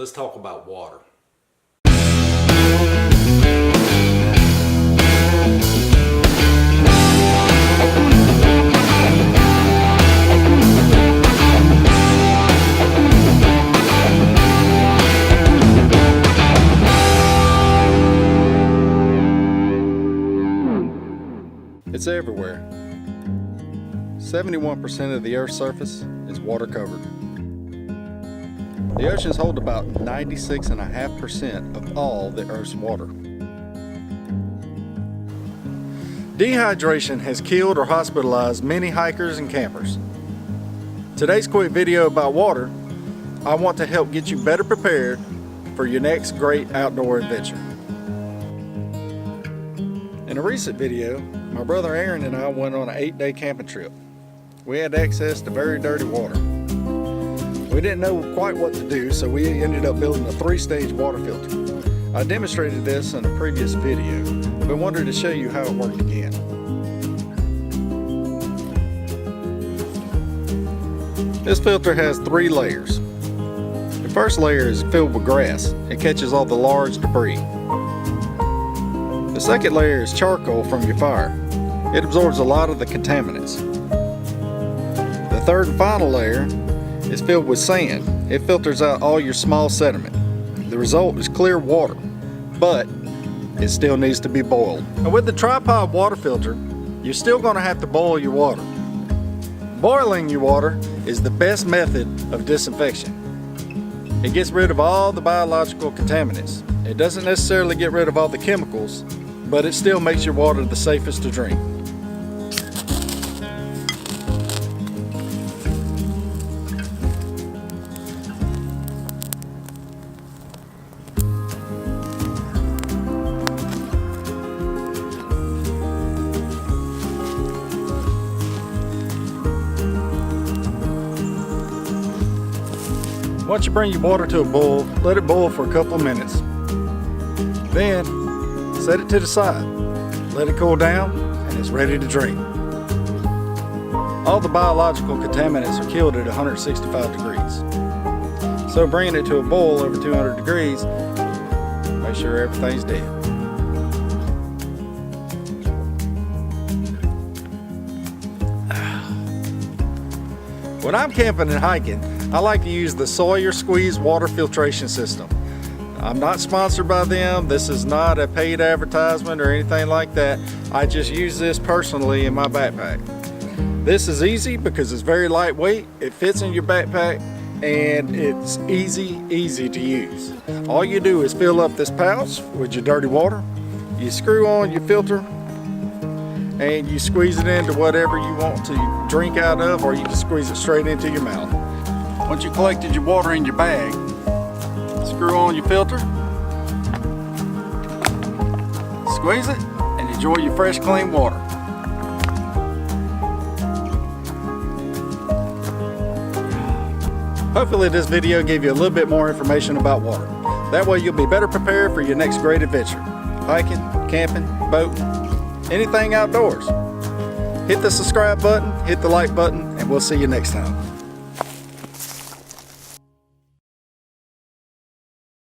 let's talk about water. It's everywhere. 71% of the Earth's surface is water covered. The oceans hold about 96.5% of all the Earth's water. Dehydration has killed or hospitalized many hikers and campers. Today's quick video about water, I want to help get you better prepared for your next great outdoor adventure. In a recent video, my brother Aaron and I went on an 8-day camping trip. We had access to very dirty water. We didn't know quite what to do, so we ended up building a 3-stage water filter. I demonstrated this in a previous video, but wanted to show you how it worked again. This filter has 3 layers. The first layer is filled with grass. It catches all the large debris. The second layer is charcoal from your fire. It absorbs a lot of the contaminants. The third and final layer is filled with sand. It filters out all your small sediment. The result is clear water, but it still needs to be boiled. And with the tripod water filter, you're still going to have to boil your water. Boiling your water is the best method of disinfection. It gets rid of all the biological contaminants. It doesn't necessarily get rid of all the chemicals, but it still makes your water the safest to drink. Once you bring your water to a boil, let it boil for a couple of minutes. Then, set it to the side. Let it cool down, and it's ready to drink. All the biological contaminants are killed at 165 degrees. So bringing it to a boil over 200 degrees, make sure everything's dead. When I'm camping and hiking, I like to use the Speir squeeze water filtration system. I'm not sponsored by them. This is not a paid advertisement or anything like that. I just use this personally in my backpack. This is easy because it's very lightweight. It fits in your backpack and it's easy to use. All you do is fill up this pouch with your dirty water. You screw on your filter and you squeeze it into whatever you want to drink out of, or you can squeeze it straight into your mouth. Once you collected your water in your bag, screw on your filter, squeeze it, and enjoy your fresh, clean water. Hopefully this video gave you a little bit more information about water. That way you'll be better prepared for your next great adventure. Hiking, camping, boating, anything outdoors. Hit the subscribe button, hit the like button, and we'll see you next time.